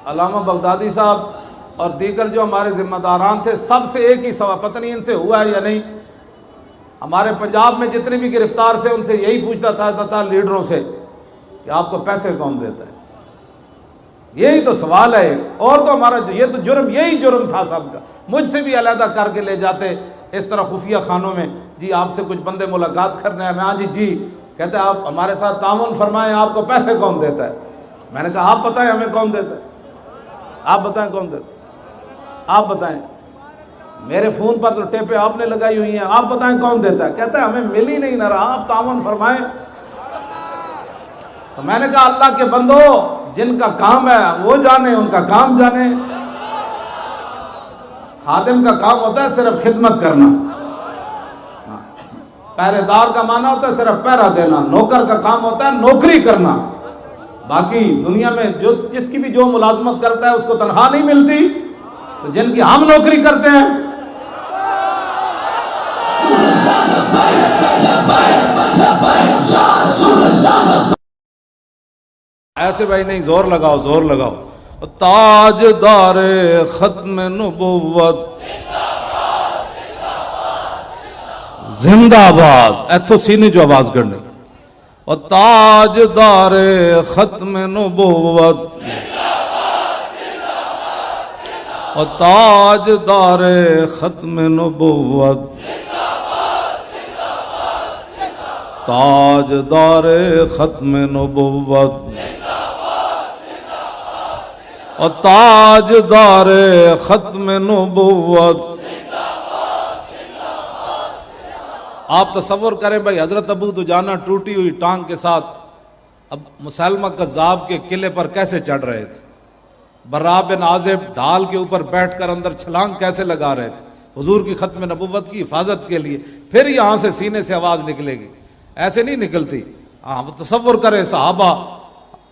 علامہ بغدادی صاحب اور دیگر جو ہمارے ذمہ داران تھے، سب سے ایک ہی سوال، پتہ نہیں ان سے ہوا ہے یا نہیں، ہمارے پنجاب میں جتنے بھی گرفتار سے ان سے یہی پوچھتا تھا لیڈروں سے کہ آپ کو پیسے کون دیتا ہے؟ یہی تو سوال ہے، اور تو ہمارا یہ تو جرم، یہی جرم تھا سب کا۔ مجھ سے بھی علیحدہ کر کے لے جاتے اس طرح خفیہ خانوں میں، جی آپ سے کچھ بندے ملاقات کرنے ہیں، میں ہاں جی کہتے ہیں آپ ہمارے ساتھ تعاون فرمائیں، آپ کو پیسے کون دیتا ہے؟ میں نے کہا آپ بتائیں ہمیں کون دیتا ہے، آپ بتائیں کون دیتا ہے، آپ بتائیں، میرے فون پر تو ٹیپیں آپ نے لگائی ہوئی ہیں، آپ بتائیں کون دیتا ہے؟ کہتا ہے ہمیں مل ہی نہیں نہ رہا، آپ تعاون فرمائیں۔ تو میں نے کہا اللہ کے بندو، جن کا کام ہے وہ جانے، ان کا کام جانے۔ خادم کا کام ہوتا ہے صرف خدمت کرنا، پہرے دار کا معنی ہوتا ہے صرف پہرا دینا، نوکر کا کام ہوتا ہے نوکری کرنا۔ باقی دنیا میں جس کی بھی جو ملازمت کرتا ہے اس کو تنخواہ نہیں ملتی، تو جن کی ہم نوکری کرتے ہیں، ایسے بھائی نہیں، زور لگاؤ زور لگاؤ۔ تاجدار ختم نبوت زندہ باد، ایتھو سینے جو آواز کرنی، اور تاجدار ختم نبوت، اور تاجدار ختم نبوت، تاجدار ختم نبوت، اور تاجدار ختم نبوت۔ آپ تصور کریں بھائی، حضرت ابو دجانہ ٹوٹی ہوئی ٹانگ کے ساتھ اب مسلمہ کذاب کے قلعے پر کیسے چڑھ رہے تھے، برا بن عازب ڈھال کے اوپر بیٹھ کر اندر چھلانگ کیسے لگا رہے تھے حضور کی ختم نبوت کی حفاظت کے لیے، پھر یہاں سے سینے سے آواز نکلے گی، ایسے نہیں نکلتی۔ تصور کریں صحابہ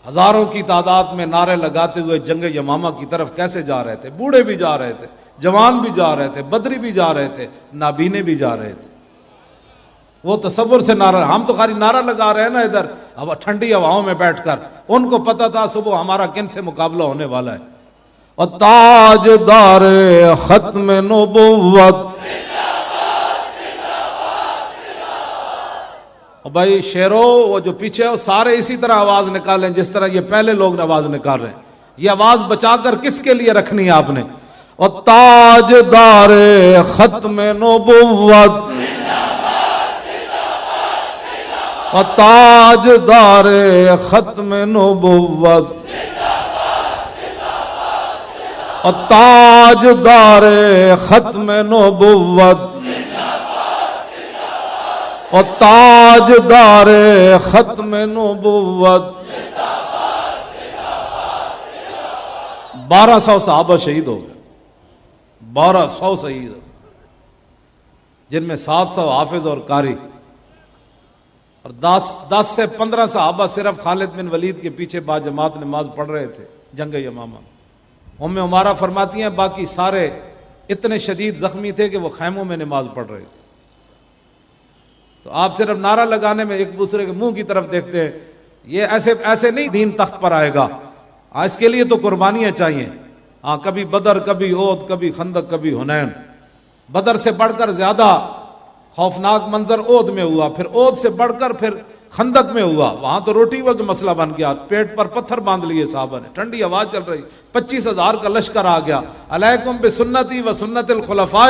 ہزاروں کی تعداد میں نعرے لگاتے ہوئے جنگ یمامہ کی طرف کیسے جا رہے تھے، بوڑھے بھی جا رہے تھے، جوان بھی جا رہے تھے، بدری بھی جا رہے تھے، نابینے بھی جا رہے تھے۔ وہ تصور سے نعرہ، ہم تو خالی نعرہ لگا رہے ہیں نا ادھر اب ٹھنڈی ہواؤں میں بیٹھ کر، ان کو پتا تھا صبح ہمارا کن سے مقابلہ ہونے والا ہے۔ اور تاجدار ختم نبوت، اور بھائی شیرو وہ جو پیچھے وہ سارے اسی طرح آواز نکالیں جس طرح یہ پہلے لوگ آواز نکال رہے ہیں، یہ آواز بچا کر کس کے لیے رکھنی ہے آپ نے؟ اور تاجدار ختم نبوت، اور تاجدار ختم نبوت، اور تاجدار ختم نبوت، اور تاجدار ختم نبوت۔ 1200 صحابہ شہید ہو گئے، 1200 شہید، جن میں 700 حافظ اور قاری، اور 10 سے 15 صحابہ صرف خالد بن ولید کے پیچھے با جماعت نماز پڑھ رہے تھے جنگ یمامہ۔ ام عمارہ فرماتی ہیں باقی سارے اتنے شدید زخمی تھے کہ وہ خیموں میں نماز پڑھ رہے تھے۔ تو آپ صرف نعرہ لگانے میں ایک دوسرے کے منہ کی طرف دیکھتے ہیں، یہ ایسے نہیں دین تخت پر آئے گا، اس کے لیے تو قربانیاں چاہیے۔ کبھی بدر، کبھی احد، کبھی خندق، کبھی حنین۔ بدر سے بڑھ کر زیادہ خوفناک منظر احد میں ہوا، پھر احد سے بڑھ کر پھر خندق میں ہوا، وہاں تو روٹی کا مسئلہ بن گیا، پیٹ پر پتھر باندھ لیے صحابہ نے، ٹھنڈی ہوا چل رہی، 25,000 کا لشکر آ گیا۔ علیکم بسنتی و سنت الخلفاء،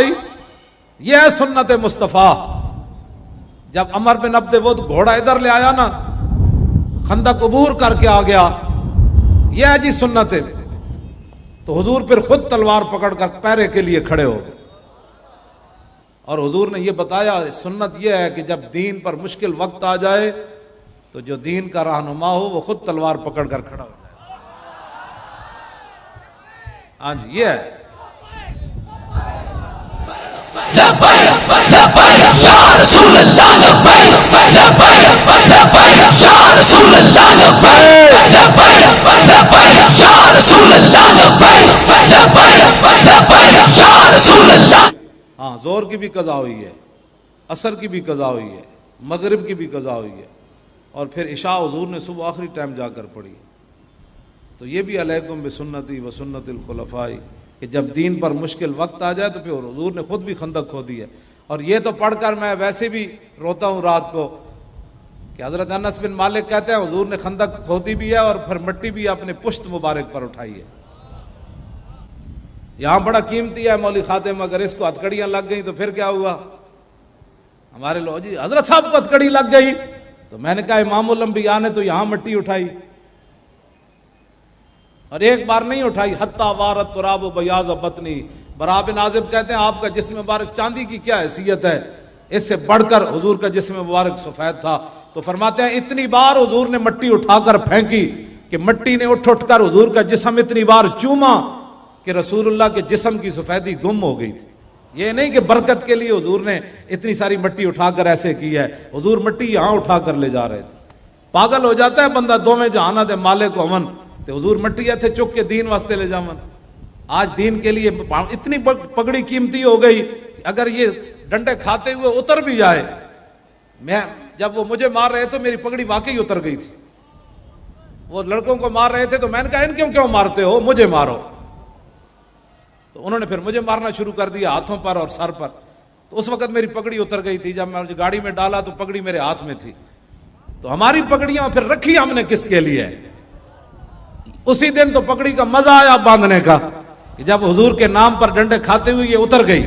یہ ہے سنت مصطفیٰ۔ جب عمر بن عبد ود گھوڑا ادھر لے آیا نا، خندق عبور کر کے آ گیا، یہ ہے جی سنت، تو حضور پھر خود تلوار پکڑ کر پہرے کے لیے کھڑے ہو گئے، اور حضور نے یہ بتایا سنت یہ ہے کہ جب دین پر مشکل وقت آ جائے تو جو دین کا رہنما ہو وہ خود تلوار پکڑ کر کھڑا ہو جائے۔ ہاں جی، یہ ہے۔ ہاں، زور کی بھی قضا ہوئی ہے، عصر کی بھی قضا ہوئی ہے، مغرب کی بھی قضا ہوئی ہے، اور پھر عشاء حضور نے صبح آخری ٹائم جا کر پڑھی۔ تو یہ بھی علیکم بسنتی و سنت الخلفاء کہ جب دین پر مشکل وقت آ جائے تو پھر حضور نے خود بھی خندق کھودی ہے. اور یہ تو پڑھ کر میں ویسے بھی روتا ہوں رات کو کہ حضرت انس بن مالک کہتے ہیں حضور نے خندق کھودی بھی ہے اور پھر مٹی بھی اپنے پشت مبارک پر اٹھائی ہے. یہاں بڑا قیمتی ہے مولوی خاتم، اگر اس کو ہتکڑیاں لگ گئیں تو پھر کیا ہوا؟ ہمارے لوگ جی حضرت صاحب کو ہتکڑی لگ گئی، تو میں نے کہا امام الانبیاء نے تو یہاں مٹی اٹھائی اور ایک بار نہیں اٹھائی. حتی وارت تراب و بیاض بطنی. برا بن عازب کہتے ہیں آپ کا جسم مبارک چاندی کی کیا حیثیت ہے، اس سے بڑھ کر حضور کا جسم مبارک سفید تھا. تو فرماتے ہیں اتنی بار حضور نے مٹی اٹھا کر پھینکی کہ مٹی نے اٹھ کر حضور کا جسم اتنی بار چوما کہ رسول اللہ کے جسم کی سفیدی گم ہو گئی تھی. یہ نہیں کہ برکت کے لیے حضور نے اتنی ساری مٹی اٹھا کر ایسے کی ہے، حضور مٹی یہاں اٹھا کر لے جا رہے تھے. پاگل ہو جاتا ہے بندہ دو میں جہانا دے مالک امن، تو حضور مٹی تھے چک کے دین واسطے لے جامن. آج دین کے لیے اتنی پگڑی قیمتی ہو گئی، اگر یہ ڈنڈے کھاتے ہوئے اتر بھی جائے. میں جب وہ مجھے مار رہے تھے میری پگڑی واقعی اتر گئی تھی. وہ لڑکوں کو مار رہے تھے تو میں نے کہا ان کیوں مارتے ہو، مجھے مارو. تو انہوں نے پھر مجھے مارنا شروع کر دیا ہاتھوں پر اور سر پر. تو اس وقت میری پگڑی اتر گئی تھی. جب میں گاڑی میں ڈالا تو پگڑی میرے ہاتھ میں تھی. تو ہماری پگڑیاں پھر رکھی ہم نے کس کے لیے؟ اسی دن تو پگڑی کا مزہ آیا باندھنے کا کہ جب حضور کے نام پر ڈنڈے کھاتے ہوئے یہ اتر گئی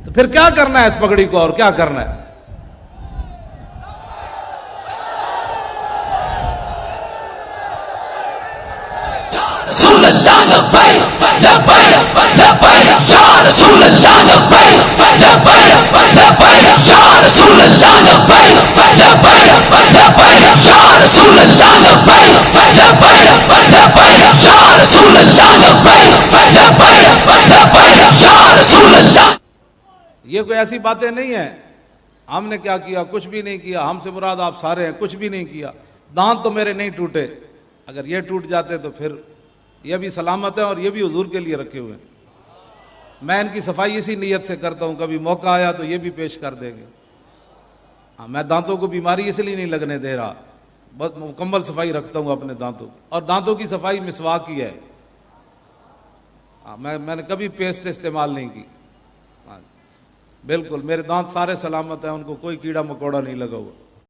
تو پھر کیا کرنا ہے اس پگڑی کو اور کیا کرنا ہے. رسول اللہ لبیک لبیک لبیک یا رسول اللہ لبیک لبیک لبیک یا رسول اللہ لبیک لبیک لبیک یا رسول اللہ لبیک لبیک لبیک یا رسول اللہ لبیک لبیک لبیک یا رسول اللہ. یہ کوئی ایسی باتیں نہیں ہیں ہم نے کیا کیا، کچھ بھی نہیں کیا. ہم سے مراد آپ سارے ہیں، کچھ بھی نہیں کیا. دانت تو میرے نہیں ٹوٹے، اگر یہ ٹوٹ جاتے تو پھر یہ بھی سلامت ہے اور یہ بھی حضور کے لیے رکھے ہوئے ہیں. میں ان کی صفائی اسی نیت سے کرتا ہوں، کبھی موقع آیا تو یہ بھی پیش کر دیں گے. ہاں میں دانتوں کو بیماری اس لیے نہیں لگنے دے رہا، بس مکمل صفائی رکھتا ہوں اپنے دانتوں کی. اور دانتوں کی صفائی مسواک کی ہے. ہاں میں نے کبھی پیسٹ استعمال نہیں کی. ہاں بالکل میرے دانت سارے سلامت ہیں، ان کو کوئی کیڑا مکوڑا نہیں لگا ہوا.